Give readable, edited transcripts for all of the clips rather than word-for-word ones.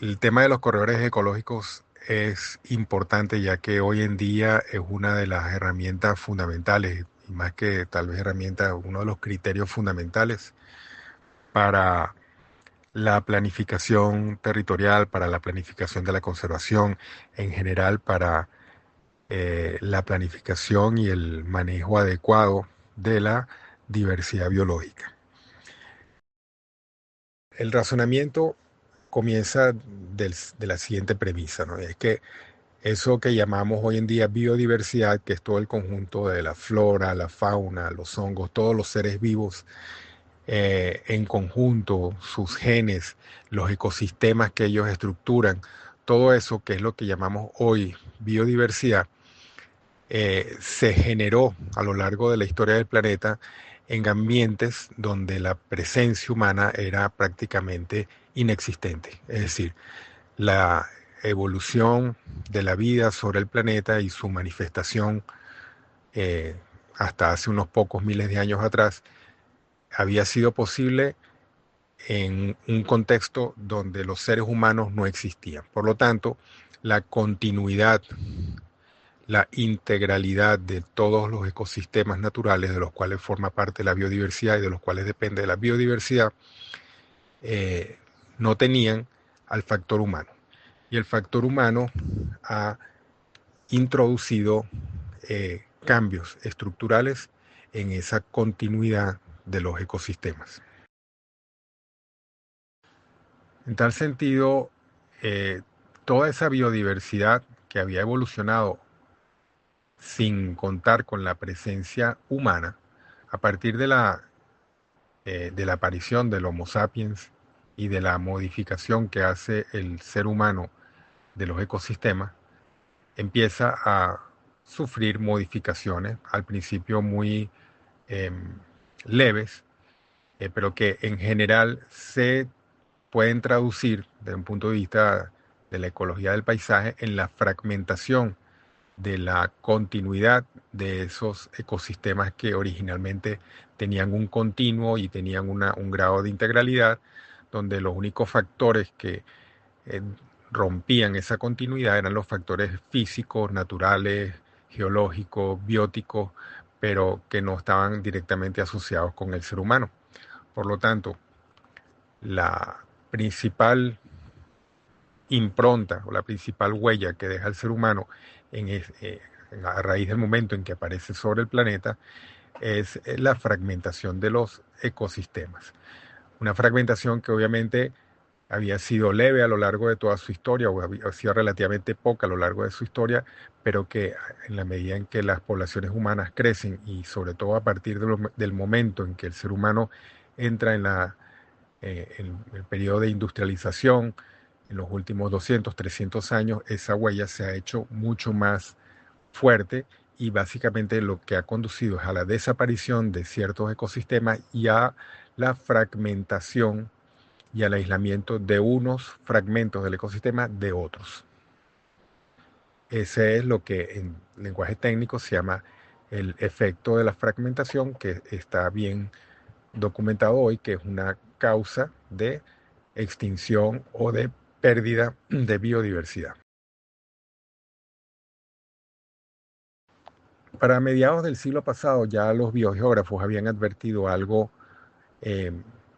El tema de los corredores ecológicos es importante ya que hoy en día es una de las herramientas fundamentales, y más que tal vez herramienta, uno de los criterios fundamentales para la planificación territorial, para la planificación de la conservación, en general para la planificación y el manejo adecuado de la diversidad biológica. El razonamiento comienza de la siguiente premisa, ¿no? Es que eso que llamamos hoy en día biodiversidad, que es todo el conjunto de la flora, la fauna, los hongos, todos los seres vivos en conjunto, sus genes, los ecosistemas que ellos estructuran, todo eso que es lo que llamamos hoy biodiversidad, se generó a lo largo de la historia del planeta en ambientes donde la presencia humana era prácticamente inexistente. Es decir, la evolución de la vida sobre el planeta y su manifestación eh, hasta hace unos pocos miles de años atrás había sido posible en un contexto donde los seres humanos no existían. Por lo tanto, la continuidad, la integralidad de todos los ecosistemas naturales de los cuales forma parte la biodiversidad y de los cuales depende de la biodiversidad, eh, no tenían al factor humano. Y el factor humano ha introducido cambios estructurales en esa continuidad de los ecosistemas. En tal sentido, eh, toda esa biodiversidad que había evolucionado sin contar con la presencia humana, a partir de la aparición del Homo sapiens y de la modificación que hace el ser humano de los ecosistemas, empieza a sufrir modificaciones, al principio muy eh, leves, pero que en general se pueden traducir desde un punto de vista de la ecología del paisaje en la fragmentación de la continuidad de esos ecosistemas que originalmente tenían un continuo y tenían un grado de integralidad, donde los únicos factores que eh, rompían esa continuidad eran los factores físicos, naturales, geológicos, bióticos, pero que no estaban directamente asociados con el ser humano. Por lo tanto, la principal impronta o la principal huella que deja el ser humano en a raíz del momento en que aparece sobre el planeta es la fragmentación de los ecosistemas. Una fragmentación que obviamente había sido leve a lo largo de toda su historia o había sido relativamente poca a lo largo de su historia, pero que en la medida en que las poblaciones humanas crecen y sobre todo a partir del momento en que el ser humano entra en el periodo de industrialización, en los últimos 200, 300 años, esa huella se ha hecho mucho más fuerte y básicamente lo que ha conducido es a la desaparición de ciertos ecosistemas y a la fragmentación y al aislamiento de unos fragmentos del ecosistema de otros. Ese es lo que en lenguaje técnico se llama el efecto de la fragmentación, que está bien documentado hoy, que es una causa de extinción o de pérdida de biodiversidad. Para mediados del siglo pasado ya los biogeógrafos habían advertido algo eh,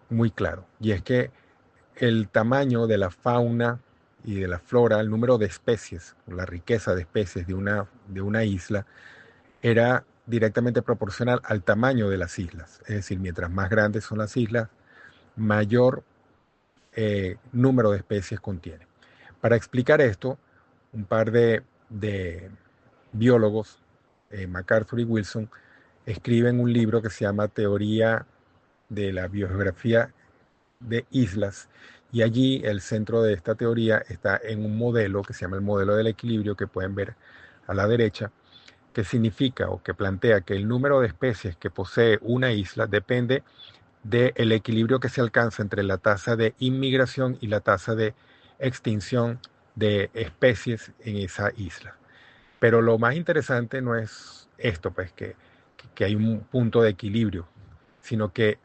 muy claro, y es que el tamaño de la fauna y de la flora, el número de especies, la riqueza de especies de una isla, era directamente proporcional al tamaño de las islas. Es decir, mientras más grandes son las islas, mayor número de especies contiene. Para explicar esto, un par de biólogos, MacArthur y Wilson, escriben un libro que se llama Teoría de la Biogeografía de Islas, y allí el centro de esta teoría está en un modelo que se llama el modelo del equilibrio, que pueden ver a la derecha, que significa o que plantea que el número de especies que posee una isla depende del equilibrio que se alcanza entre la tasa de inmigración y la tasa de extinción de especies en esa isla. Pero lo más interesante no es esto, pues que hay un punto de equilibrio, sino que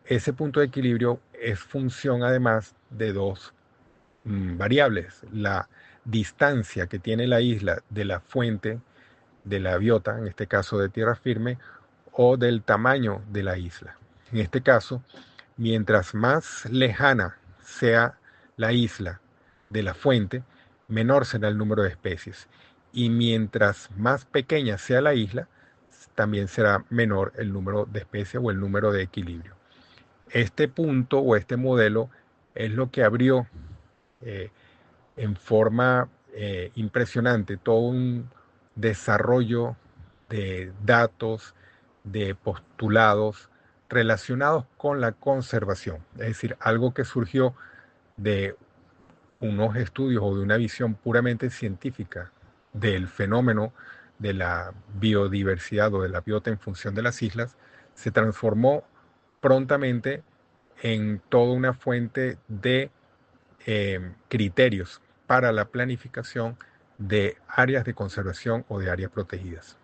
ese punto de equilibrio es función además de dos variables: la distancia que tiene la isla de la fuente de la biota, en este caso de tierra firme, o del tamaño de la isla. En este caso, mientras más lejana sea la isla de la fuente, menor será el número de especies. Y mientras más pequeña sea la isla, también será menor el número de especies o el número de equilibrio. Este punto o este modelo es lo que abrió eh, en forma impresionante todo un desarrollo de datos, de postulados relacionados con la conservación. Es decir, algo que surgió de unos estudios o de una visión puramente científica del fenómeno de la biodiversidad o de la biota en función de las islas, se transformó prontamente en toda una fuente de criterios para la planificación de áreas de conservación o de áreas protegidas.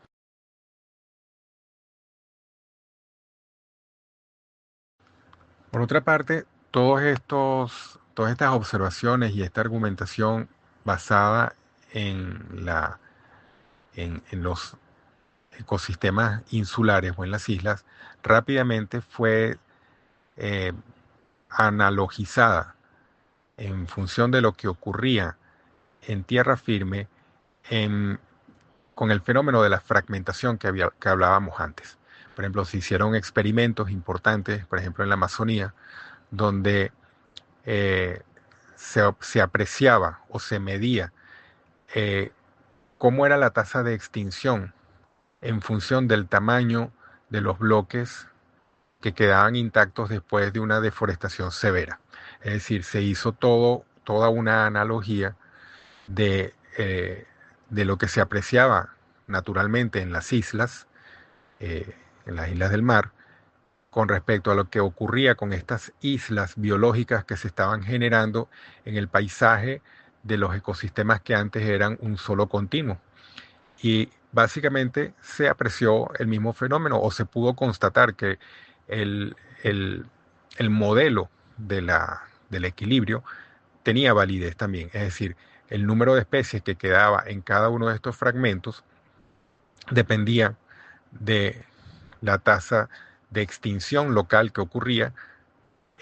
Por otra parte, todas estas observaciones y esta argumentación basada en los ecosistemas insulares o en las islas rápidamente fue eh, analogizada en función de lo que ocurría en tierra firme en con el fenómeno de la fragmentación que hablábamos antes. Por ejemplo, se hicieron experimentos importantes, por ejemplo, en la Amazonía, donde se apreciaba o se medía eh, cómo era la tasa de extinción en función del tamaño de los bloques que quedaban intactos después de una deforestación severa. Es decir, se hizo toda una analogía de lo que se apreciaba naturalmente en las islas del mar, con respecto a lo que ocurría con estas islas biológicas que se estaban generando en el paisaje de los ecosistemas que antes eran un solo continuo. Y básicamente se apreció el mismo fenómeno o se pudo constatar que el, el, el modelo del equilibrio tenía validez también. Es decir, el número de especies que quedaba en cada uno de estos fragmentos dependía de la tasa de extinción local que ocurría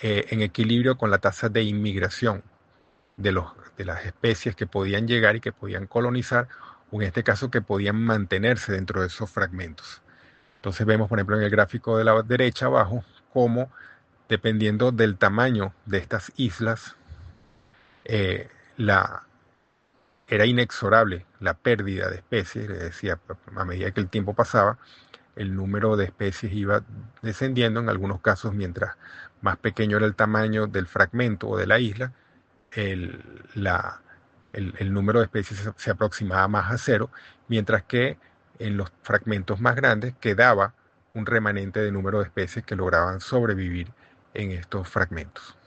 en equilibrio con la tasa de inmigración de las especies que podían llegar y que podían colonizar, o en este caso que podían mantenerse dentro de esos fragmentos. Entonces vemos, por ejemplo, en el gráfico de la derecha abajo, cómo dependiendo del tamaño de estas islas, eh, la, era inexorable la pérdida de especies, es decir, a medida que el tiempo pasaba, el número de especies iba descendiendo, en algunos casos mientras más pequeño era el tamaño del fragmento o de la isla, el, la, el número de especies se aproximaba más a cero, mientras que en los fragmentos más grandes quedaba un remanente de número de especies que lograban sobrevivir en estos fragmentos.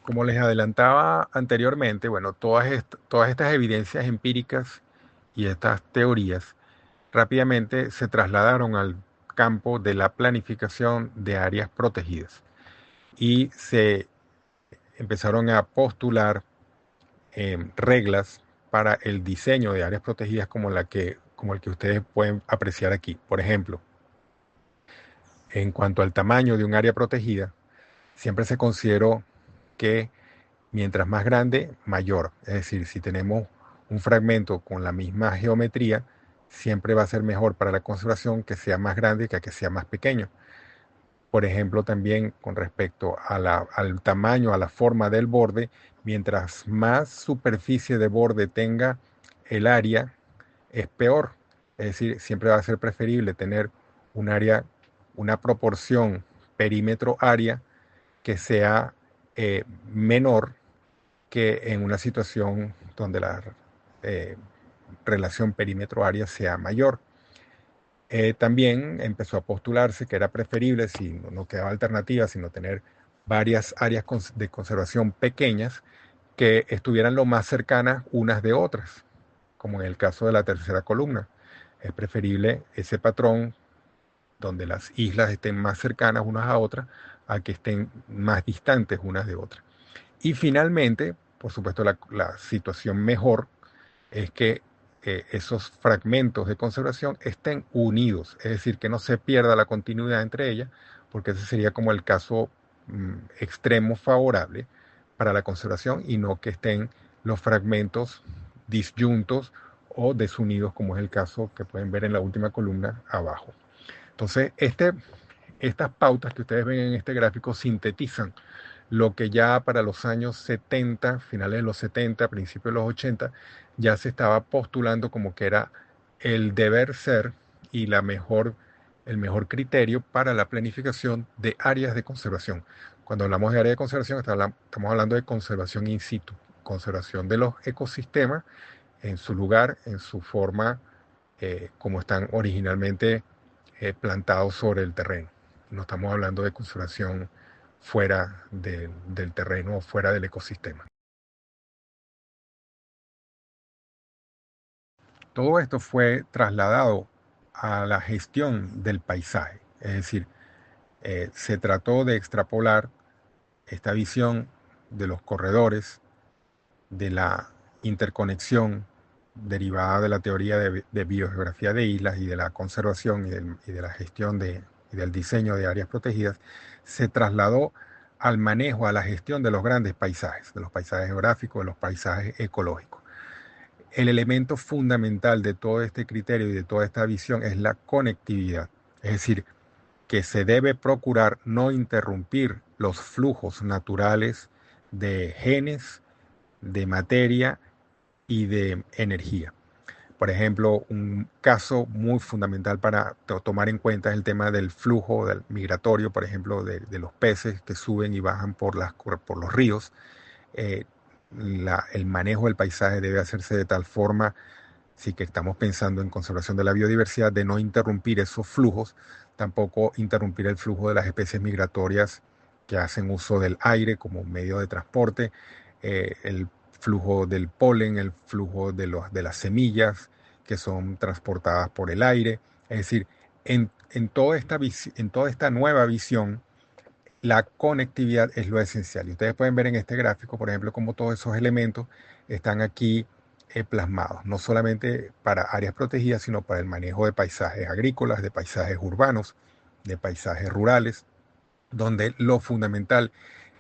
Como les adelantaba anteriormente, bueno, todas estas evidencias empíricas y estas teorías rápidamente se trasladaron al campo de la planificación de áreas protegidas y se empezaron a postular reglas para el diseño de áreas protegidas como el que ustedes pueden apreciar aquí. Por ejemplo, en cuanto al tamaño de un área protegida, siempre se consideró que mientras más grande, mayor. Es decir, si tenemos un fragmento con la misma geometría, siempre va a ser mejor para la conservación que sea más grande que sea más pequeño. Por ejemplo, también con respecto al tamaño, a la forma del borde, mientras más superficie de borde tenga el área, es peor. Es decir, siempre va a ser preferible tener un área, una proporción perímetro-área que sea menor que en una situación donde la eh, relación perímetro-área sea mayor. También empezó a postularse que era preferible, si no quedaba alternativa, sino tener varias áreas de conservación pequeñas que estuvieran lo más cercanas unas de otras, como en el caso de la tercera columna. Es preferible ese patrón donde las islas estén más cercanas unas a otras, a que estén más distantes unas de otras. Y finalmente, por supuesto, la situación mejor es que esos fragmentos de conservación estén unidos, es decir, que no se pierda la continuidad entre ellas, porque ese sería como el caso extremo favorable para la conservación y no que estén los fragmentos disyuntos o desunidos, como es el caso que pueden ver en la última columna abajo. Entonces, estas pautas que ustedes ven en este gráfico sintetizan lo que ya para los años 70, finales de los 70, principios de los 80, ya se estaba postulando como que era el deber ser y el mejor criterio para la planificación de áreas de conservación. Cuando hablamos de áreas de conservación, estamos hablando de conservación in situ, conservación de los ecosistemas en su lugar, en su forma, como están originalmente plantados sobre el terreno. No estamos hablando de conservación fuera del terreno o fuera del ecosistema. Todo esto fue trasladado a la gestión del paisaje, es decir, se trató de extrapolar esta visión de los corredores, de la interconexión derivada de la teoría de biogeografía de islas y de la conservación y de la gestión y del diseño de áreas protegidas, se trasladó al manejo, a la gestión de los grandes paisajes, de los paisajes geográficos, de los paisajes ecológicos. El elemento fundamental de todo este criterio y de toda esta visión es la conectividad, es decir, que se debe procurar no interrumpir los flujos naturales de genes, de materia y de energía. Por ejemplo, un caso muy fundamental para tomar en cuenta es el tema del flujo migratorio, por ejemplo, de los peces que suben y bajan por los ríos. Eh, el manejo del paisaje debe hacerse de tal forma, sí que estamos pensando en conservación de la biodiversidad, de no interrumpir esos flujos, tampoco interrumpir el flujo de las especies migratorias que hacen uso del aire como medio de transporte, el flujo del polen, el flujo de las semillas que son transportadas por el aire. Es decir, en toda esta nueva visión, la conectividad es lo esencial. Y ustedes pueden ver en este gráfico, por ejemplo, cómo todos esos elementos están aquí plasmados, no solamente para áreas protegidas, sino para el manejo de paisajes agrícolas, de paisajes urbanos, de paisajes rurales, donde lo fundamental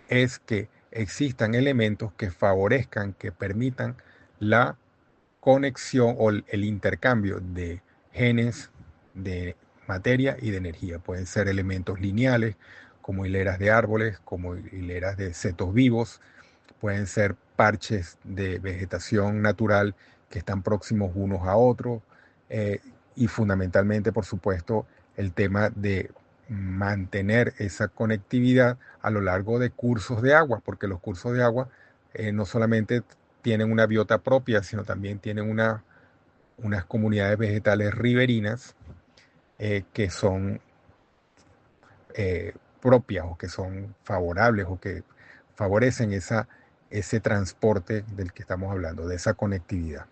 es que existan elementos que favorezcan, que permitan la conexión o el intercambio de genes, de materia y de energía. Pueden ser elementos lineales, como hileras de árboles, como hileras de setos vivos, pueden ser parches de vegetación natural que están próximos unos a otros, eh, y fundamentalmente, por supuesto, el tema de mantener esa conectividad a lo largo de cursos de agua, porque los cursos de agua no solamente tienen una biota propia, sino también tienen unas comunidades vegetales riberinas que son propias o que son favorables o que favorecen ese transporte del que estamos hablando, de esa conectividad.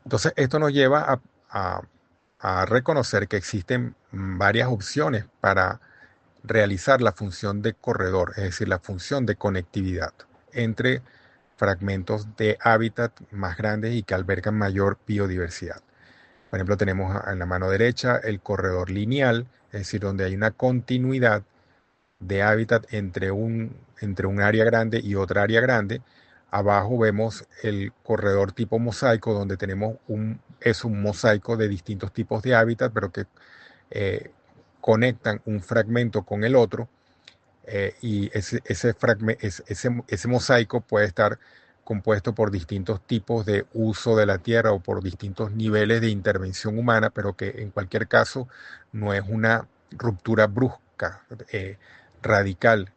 Entonces, esto nos lleva a, a reconocer que existen varias opciones para realizar la función de corredor, es decir, la función de conectividad entre fragmentos de hábitat más grandes y que albergan mayor biodiversidad. Por ejemplo, tenemos en la mano derecha el corredor lineal, es decir, donde hay una continuidad de hábitat entre un área grande y otra área grande. Abajo vemos el corredor tipo mosaico, donde es un mosaico de distintos tipos de hábitat, pero que eh, conectan un fragmento con el otro, y ese mosaico puede estar compuesto por distintos tipos de uso de la tierra o por distintos niveles de intervención humana, pero que en cualquier caso no es una ruptura brusca, radical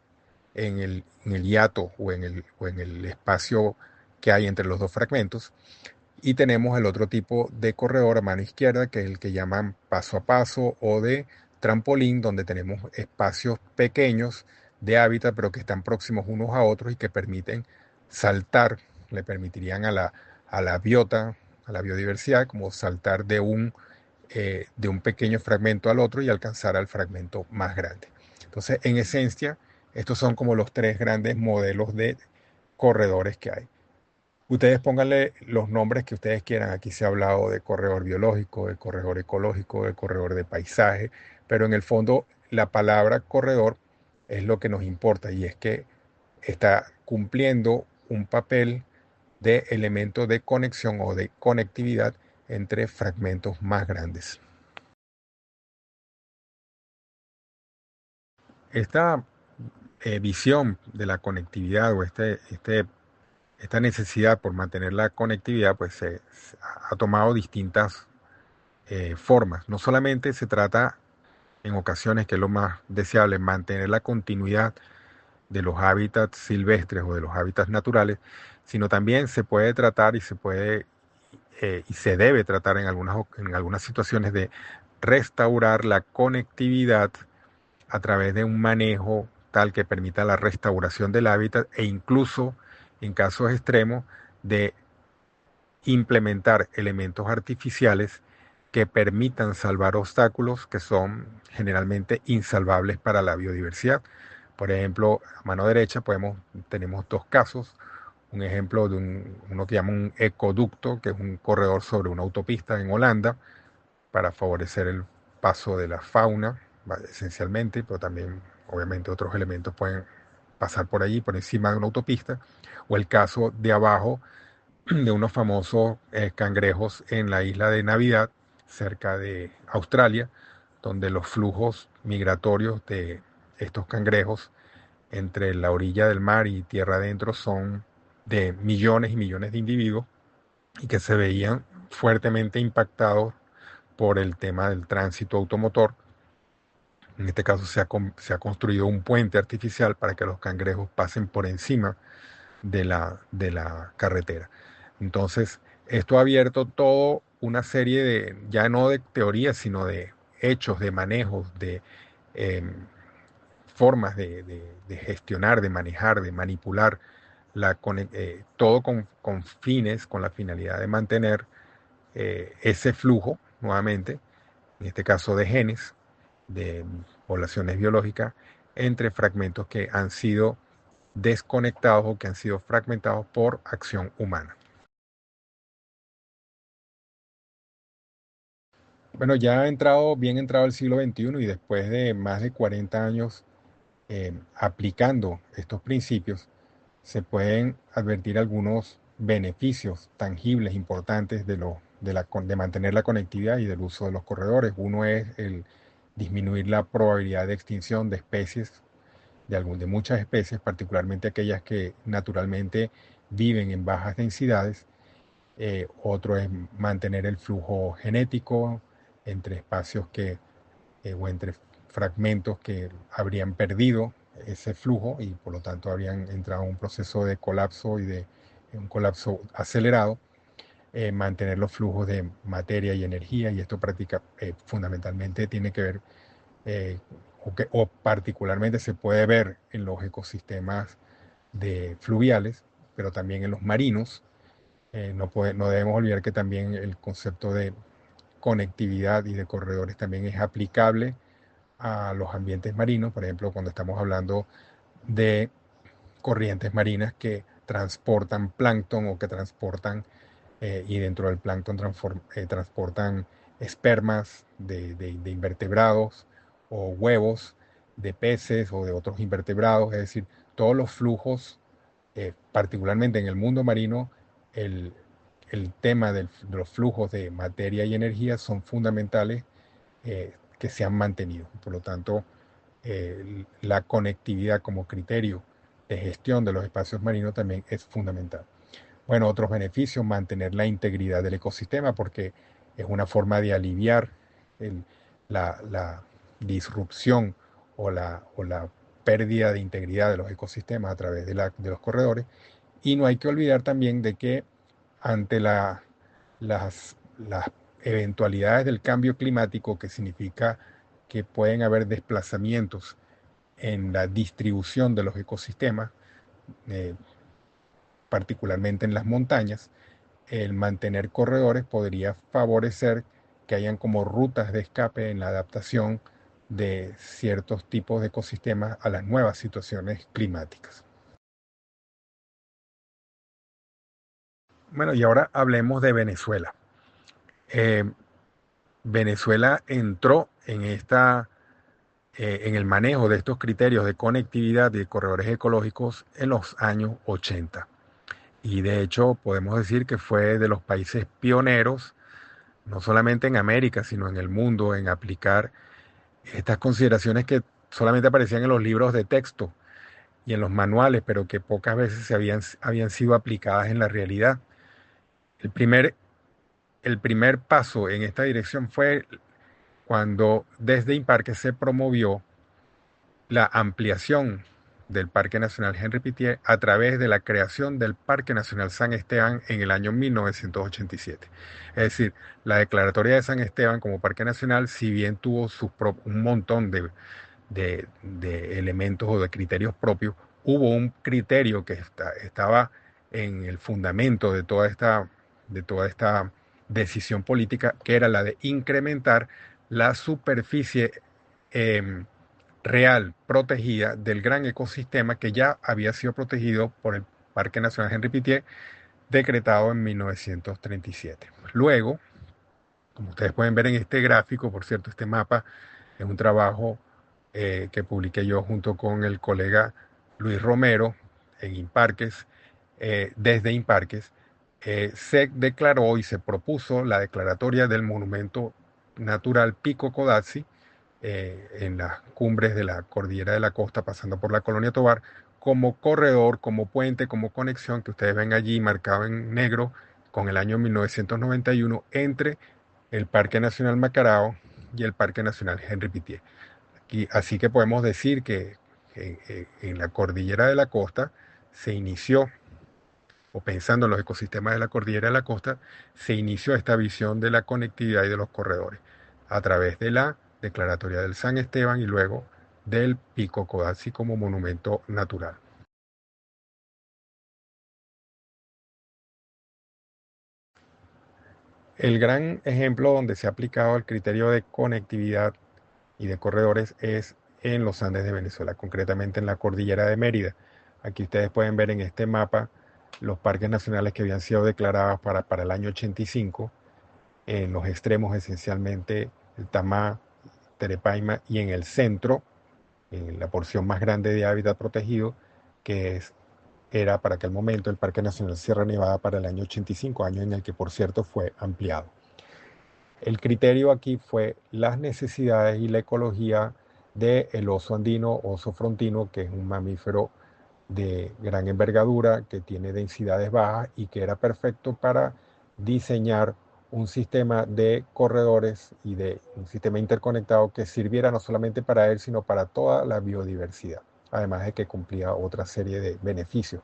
en el hiato o en el espacio que hay entre los dos fragmentos. Y tenemos el otro tipo de corredor a mano izquierda, que es el que llaman paso a paso o de trampolín, donde tenemos espacios pequeños de hábitat, pero que están próximos unos a otros y que permiten saltar, le permitirían a la biota, a la biodiversidad, como saltar de un pequeño fragmento al otro y alcanzar al fragmento más grande. Entonces, en esencia, estos son como los tres grandes modelos de corredores que hay. Ustedes pónganle los nombres que ustedes quieran. Aquí se ha hablado de corredor biológico, de corredor ecológico, de corredor de paisaje, pero en el fondo la palabra corredor es lo que nos importa y es que está cumpliendo un papel de elemento de conexión o de conectividad entre fragmentos más grandes. Esta visión de la conectividad o esta necesidad por mantener la conectividad, pues se ha tomado distintas formas. No solamente se trata en ocasiones, que es lo más deseable, mantener la continuidad de los hábitats silvestres o de los hábitats naturales, sino también se puede tratar y se debe tratar en algunas situaciones de restaurar la conectividad a través de un manejo tal que permita la restauración del hábitat e incluso en casos extremos de implementar elementos artificiales que permitan salvar obstáculos que son generalmente insalvables para la biodiversidad. Por ejemplo, a mano derecha tenemos dos casos. Un ejemplo de uno que llama un ecoducto, que es un corredor sobre una autopista en Holanda para favorecer el paso de la fauna, esencialmente, pero también obviamente otros elementos pueden pasar por allí, por encima de una autopista. O el caso de abajo, de unos famosos cangrejos en la isla de Navidad, cerca de Australia, donde los flujos migratorios de estos cangrejos entre la orilla del mar y tierra adentro son de millones y millones de individuos y que se veían fuertemente impactados por el tema del tránsito automotor. En este caso se ha construido un puente artificial para que los cangrejos pasen por encima de la carretera. Entonces, esto ha abierto toda una serie de, ya no de teorías, sino de hechos, de manejos, de eh, formas de gestionar, de manejar, de manipular, todo con fines, con la finalidad de mantener ese flujo, nuevamente, en este caso de genes, de poblaciones biológicas, entre fragmentos que han sido desconectados o que han sido fragmentados por acción humana. Bueno, ya ha entrado, bien entrado el siglo XXI y después de más de 40 años aplicando estos principios, se pueden advertir algunos beneficios tangibles importantes de mantener la conectividad y del uso de los corredores. Uno es el disminuir la probabilidad de extinción de especies, de muchas especies, particularmente aquellas que naturalmente viven en bajas densidades. Otro es mantener el flujo genético entre o entre fragmentos que habrían perdido ese flujo y por lo tanto habrían entrado en un proceso de colapso y de un colapso acelerado. Mantener los flujos de materia y energía, y esto fundamentalmente tiene que ver, o particularmente se puede ver en los ecosistemas de fluviales, pero también en los marinos. No debemos olvidar que también el concepto de conectividad y de corredores también es aplicable a los ambientes marinos, por ejemplo, cuando estamos hablando de corrientes marinas que transportan plancton o que transportan, y dentro del plancton transportan espermas de invertebrados o huevos de peces o de otros invertebrados, es decir, todos los flujos, particularmente en el mundo marino, el, el tema de los flujos de materia y energía son fundamentales, que se han mantenido. Por lo tanto, la conectividad como criterio de gestión de los espacios marinos también es fundamental. Bueno, otros beneficios: mantener la integridad del ecosistema, porque es una forma de aliviar el- la disrupción o la pérdida de integridad de los ecosistemas a través de los corredores. Y no hay que olvidar también de que ante las eventualidades del cambio climático, que significa que pueden haber desplazamientos en la distribución de los ecosistemas, eh, particularmente en las montañas, el mantener corredores podría favorecer que hayan como rutas de escape en la adaptación de ciertos tipos de ecosistemas a las nuevas situaciones climáticas. Bueno, y ahora hablemos de Venezuela. Eh, Venezuela entró en el manejo de estos criterios de conectividad y de corredores ecológicos en los años 80. Y de hecho podemos decir que fue de los países pioneros, no solamente en América, sino en el mundo, en aplicar estas consideraciones que solamente aparecían en los libros de texto y en los manuales, pero que pocas veces habían sido aplicadas en la realidad. El primer, el primer paso en esta dirección fue cuando desde Imparque se promovió la ampliación del Parque Nacional Henri Pittier a través de la creación del Parque Nacional San Esteban en el año 1987. Es decir, la declaratoria de San Esteban como Parque Nacional, si bien tuvo un montón de elementos o de criterios propios, hubo un criterio que estaba en el fundamento de toda esta decisión política, que era la de incrementar la superficie eh, real protegida del gran ecosistema que ya había sido protegido por el Parque Nacional Henri Pittier, decretado en 1937. Luego, como ustedes pueden ver en este gráfico, por cierto, este mapa es un trabajo que publiqué yo junto con el colega Luis Romero en Imparques, desde Imparques, se declaró y se propuso la declaratoria del monumento natural Pico Codazzi en las cumbres de la cordillera de la costa, pasando por la colonia Tovar, como corredor, como puente, como conexión que ustedes ven allí marcado en negro con el año 1991 entre el Parque Nacional Macarao y el Parque Nacional Henri Pittier. Y así que podemos decir que en la cordillera de la costa se inició, o pensando en los ecosistemas de la cordillera de la costa, se inició esta visión de la conectividad y de los corredores a través de la declaratoria del San Esteban y luego del Pico Codazzi como monumento natural. El gran ejemplo donde se ha aplicado el criterio de conectividad y de corredores es en los Andes de Venezuela, concretamente en la cordillera de Mérida. Aquí ustedes pueden ver en este mapa los parques nacionales que habían sido declarados para el año 85, en los extremos esencialmente el Tamá, Terepaima y en el centro, en la porción más grande de hábitat protegido, era para aquel momento el Parque Nacional Sierra Nevada para el año 85, año en el que por cierto fue ampliado. El criterio aquí fue las necesidades y la ecología del oso andino, oso frontino, que es un mamífero de gran envergadura, que tiene densidades bajas y que era perfecto para diseñar un sistema de corredores y de un sistema interconectado que sirviera no solamente para él, sino para toda la biodiversidad, además de que cumplía otra serie de beneficios.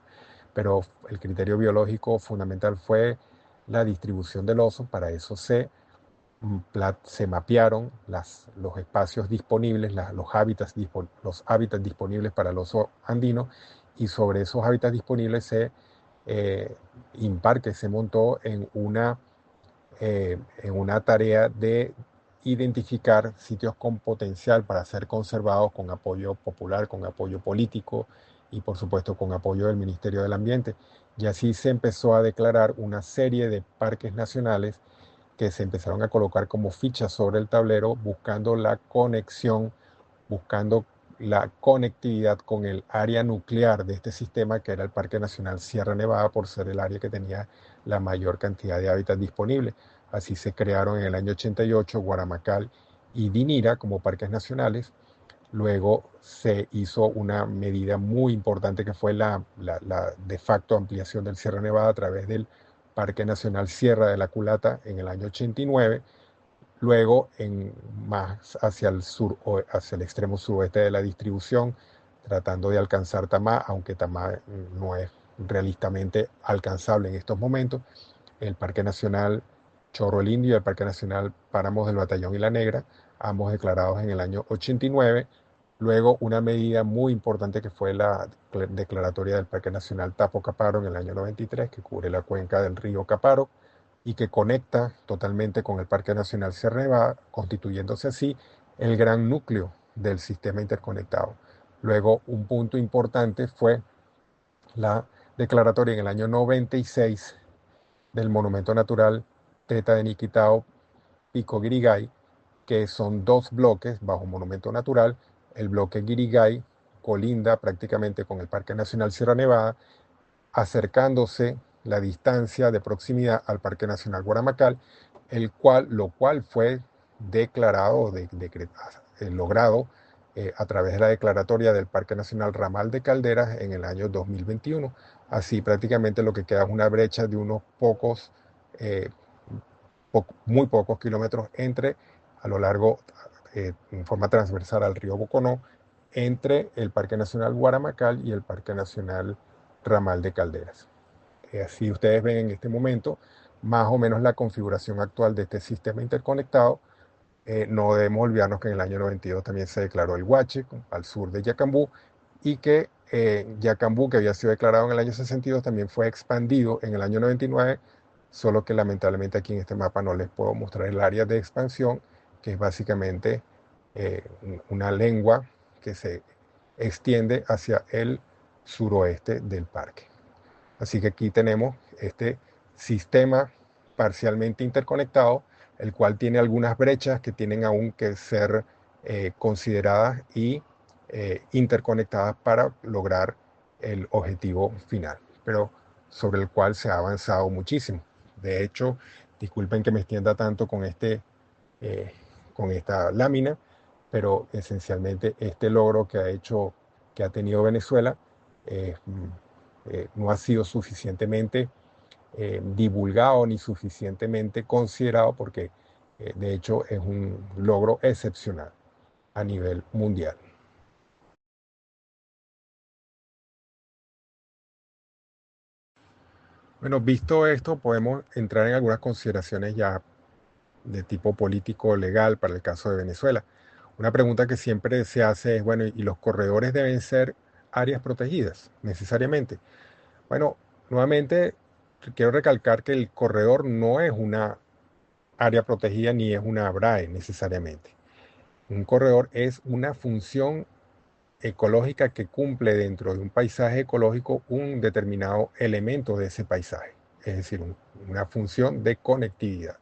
Pero el criterio biológico fundamental fue la distribución del oso. Para eso se mapearon los espacios disponibles, los hábitats disponibles para el oso andino, y sobre esos hábitats disponibles eh, Imparque se montó en una tarea de identificar sitios con potencial para ser conservados con apoyo popular, con apoyo político y por supuesto con apoyo del Ministerio del Ambiente. Y así se empezó a declarar una serie de parques nacionales que se empezaron a colocar como fichas sobre el tablero, buscando la conexión, buscando la conectividad con el área nuclear de este sistema, que era el Parque Nacional Sierra Nevada, por ser el área que tenía la mayor cantidad de hábitat disponible. Así se crearon en el año 88 Guaramacal y Dinira como parques nacionales. Luego se hizo una medida muy importante que fue la de facto ampliación del Sierra Nevada a través del Parque Nacional Sierra de la Culata en el año 89. Luego, más hacia el sur, hacia el extremo suroeste de la distribución, tratando de alcanzar Tamá, aunque Tamá no es realistamente alcanzable en estos momentos, el Parque Nacional Chorro el Indio y el Parque Nacional Páramos del Batallón y la Negra, ambos declarados en el año 89. Luego, una medida muy importante que fue la declaratoria del Parque Nacional Tapo Caparo en el año 93, que cubre la cuenca del río Caparo y que conecta totalmente con el Parque Nacional Sierra Nevada, constituyéndose así el gran núcleo del sistema interconectado. Luego, un punto importante fue la declaratoria en el año 96 del Monumento Natural Teta de Niquitao Pico Guirigay, que son dos bloques bajo monumento natural. El bloque Guirigay colinda prácticamente con el Parque Nacional Sierra Nevada, acercándose la distancia de proximidad al Parque Nacional Guaramacal, lo cual fue declarado, logrado a través de la declaratoria del Parque Nacional Ramal de Calderas en el año 2021. Así prácticamente lo que queda es una brecha de unos pocos, eh, muy pocos kilómetros a lo largo, en forma transversal al río Boconó, entre el Parque Nacional Guaramacal y el Parque Nacional Ramal de Calderas. Así ustedes ven en este momento más o menos la configuración actual de este sistema interconectado. No debemos olvidarnos que en el año 92 también se declaró el Huache al sur de Yacambú y que Yacambú, que había sido declarado en el año 62, también fue expandido en el año 99, solo que lamentablemente aquí en este mapa no les puedo mostrar el área de expansión, que es básicamente eh, una lengua que se extiende hacia el suroeste del parque. Así que aquí tenemos este sistema parcialmente interconectado, el cual tiene algunas brechas que tienen aún que ser consideradas y interconectadas para lograr el objetivo final, pero sobre el cual se ha avanzado muchísimo. De hecho, disculpen que me extienda tanto eh, con esta lámina, pero esencialmente este logro que ha tenido Venezuela, eh, no ha sido suficientemente divulgado ni suficientemente considerado porque de hecho es un logro excepcional a nivel mundial. Bueno, visto esto, podemos entrar en algunas consideraciones ya de tipo político legal para el caso de Venezuela. Una pregunta que siempre se hace es, bueno, ¿y los corredores deben ser áreas protegidas necesariamente? Bueno, nuevamente quiero recalcar que el corredor no es una área protegida ni es una ABRAE necesariamente. Un corredor es una función ecológica que cumple dentro de un paisaje ecológico un determinado elemento de ese paisaje, es decir, una función de conectividad.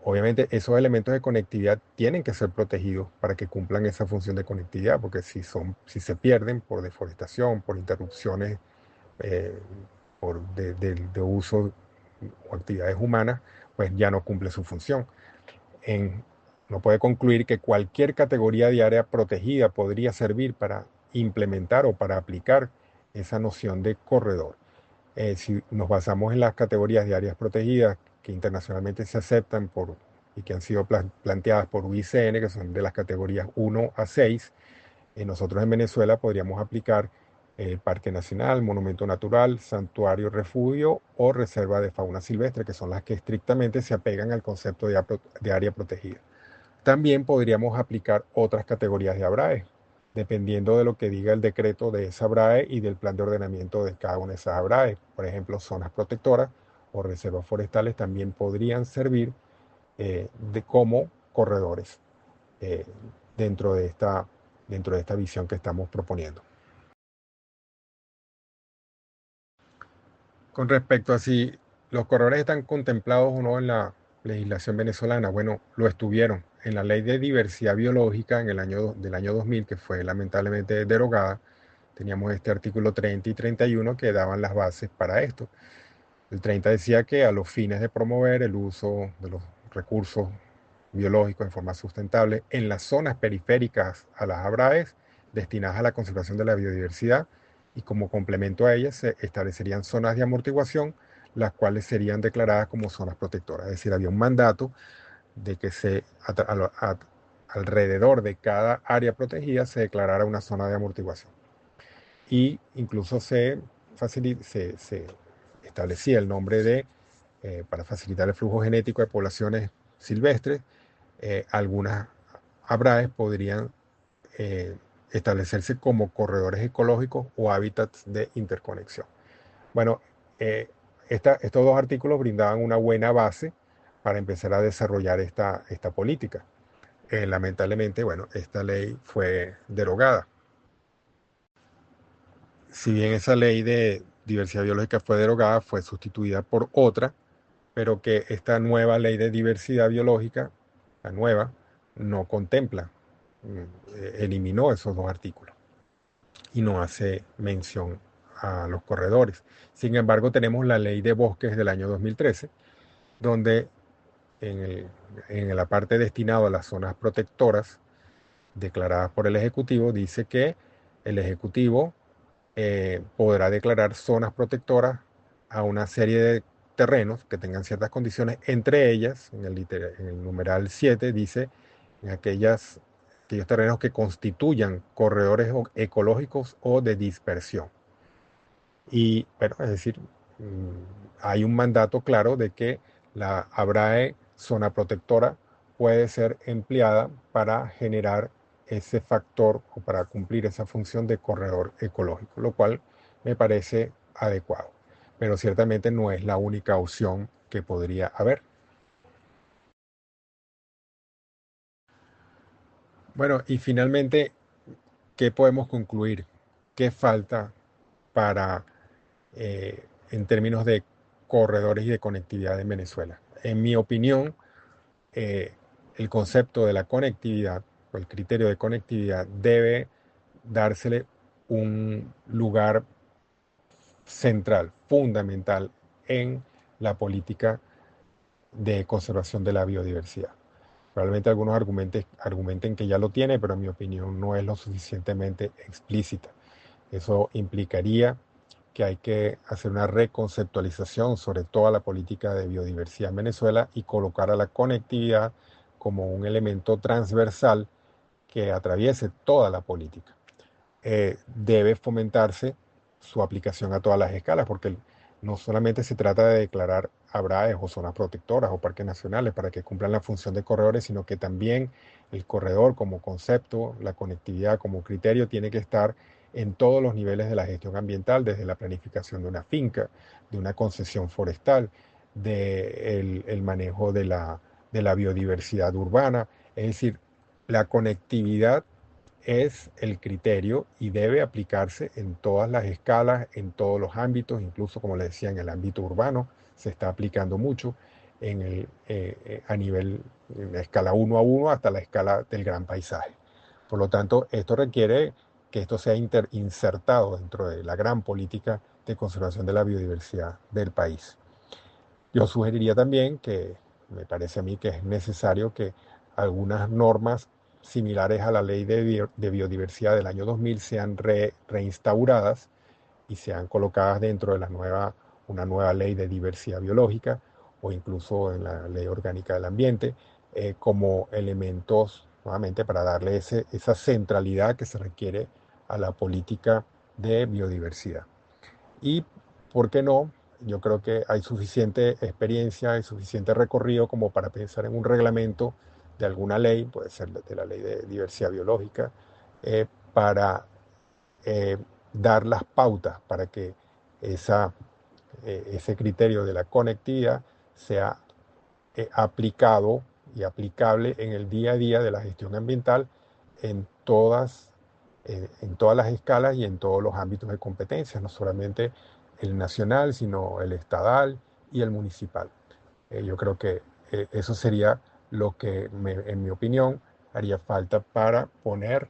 Obviamente esos elementos de conectividad tienen que ser protegidos para que cumplan esa función de conectividad, porque si se pierden por deforestación, por interrupciones eh, de uso o actividades humanas, pues ya no cumple su función. En, no puede concluir que cualquier categoría de área protegida podría servir para implementar o para aplicar esa noción de corredor. Si nos basamos en las categorías de áreas protegidas que internacionalmente se aceptan y que han sido planteadas por UICN, que son de las categorías 1 a 6, nosotros en Venezuela podríamos aplicar Parque Nacional, Monumento Natural, Santuario, Refugio o Reserva de Fauna Silvestre, que son las que estrictamente se apegan al concepto de área protegida. También podríamos aplicar otras categorías de ABRAE, dependiendo de lo que diga el decreto de esa ABRAE y del plan de ordenamiento de cada una de esas ABRAE. Por ejemplo, zonas protectoras o reservas forestales también podrían servir como corredores eh, dentro de esta visión que estamos proponiendo. Con respecto a si los corredores están contemplados o no en la legislación venezolana, bueno, lo estuvieron. En la ley de diversidad biológica del año 2000, que fue lamentablemente derogada, teníamos este artículo 30 y 31 que daban las bases para esto. El 30 decía que a los fines de promover el uso de los recursos biológicos en forma sustentable en las zonas periféricas a las ABRAES destinadas a la conservación de la biodiversidad y como complemento a ellas se establecerían zonas de amortiguación, las cuales serían declaradas como zonas protectoras. Es decir, había un mandato de que alrededor de cada área protegida se declarara una zona de amortiguación. Y incluso se establecía el nombre para facilitar el flujo genético de poblaciones silvestres, algunas ABRAES podrían establecerse como corredores ecológicos o hábitats de interconexión. Bueno, eh, estos dos artículos brindaban una buena base para empezar a desarrollar esta política. Lamentablemente, bueno, esta ley fue derogada. Si bien esa ley de diversidad biológica fue derogada, fue sustituida por otra, pero que esta nueva ley de diversidad biológica, la nueva, no contempla, eliminó esos dos artículos y no hace mención a los corredores. Sin embargo, tenemos la ley de bosques del año 2013, donde en, el- en la parte destinada a las zonas protectoras declaradas por el Ejecutivo, dice que el Ejecutivo podrá declarar zonas protectoras a una serie de terrenos que tengan ciertas condiciones, entre ellas, en el numeral 7 dice, en aquellos terrenos que constituyan corredores ecológicos o de dispersión. Y, bueno, es decir, hay un mandato claro de que la ABRAE, zona protectora, puede ser empleada para generar ese factor o para cumplir esa función de corredor ecológico, lo cual me parece adecuado. Pero ciertamente no es la única opción que podría haber. Bueno, y finalmente, ¿qué podemos concluir? ¿Qué falta para en términos de corredores y de conectividad en Venezuela? En mi opinión, eh, el concepto de la conectividad o el criterio de conectividad debe dársele un lugar central, fundamental en la política de conservación de la biodiversidad. Probablemente algunos argumenten que ya lo tiene, pero en mi opinión no es lo suficientemente explícita. Eso implicaría que hay que hacer una reconceptualización sobre toda la política de biodiversidad en Venezuela y colocar a la conectividad como un elemento transversal que atraviese toda la política. Debe fomentarse su aplicación a todas las escalas, porque no solamente se trata de declarar ABRAES o zonas protectoras o parques nacionales para que cumplan la función de corredores, sino que también el corredor como concepto, la conectividad como criterio, tiene que estar en todos los niveles de la gestión ambiental, desde la planificación de una finca, de una concesión forestal, del el manejo de la biodiversidad urbana. Es decir, la conectividad es el criterio y debe aplicarse en todas las escalas, en todos los ámbitos, incluso como le decía, en el ámbito urbano se está aplicando mucho a nivel, en la escala uno a uno hasta la escala del gran paisaje. Por lo tanto, esto requiere que esto sea insertado dentro de la gran política de conservación de la biodiversidad del país. Yo sugeriría también que, me parece a mí que es necesario que algunas normas similares a la ley de biodiversidad del año 2000 sean reinstauradas y sean colocadas dentro de una nueva ley de diversidad biológica o incluso en la ley orgánica del ambiente, como elementos nuevamente para darle esa centralidad que se requiere a la política de biodiversidad. Y, ¿por qué no? Yo creo que hay suficiente experiencia, hay suficiente recorrido como para pensar en un reglamento de alguna ley, puede ser de la ley de diversidad biológica, para eh, dar las pautas para que esa, ese criterio de la conectividad sea aplicado y aplicable en el día a día de la gestión ambiental en todas las escalas y en todos los ámbitos de competencia, no solamente el nacional, sino el estatal y el municipal. Yo creo que eso sería lo que, en mi opinión, haría falta para poner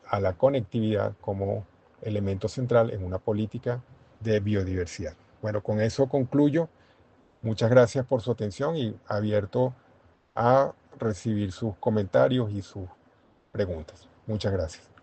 a la conectividad como elemento central en una política de biodiversidad. Bueno, con eso concluyo. Muchas gracias por su atención y abierto a recibir sus comentarios y sus preguntas. Muchas gracias.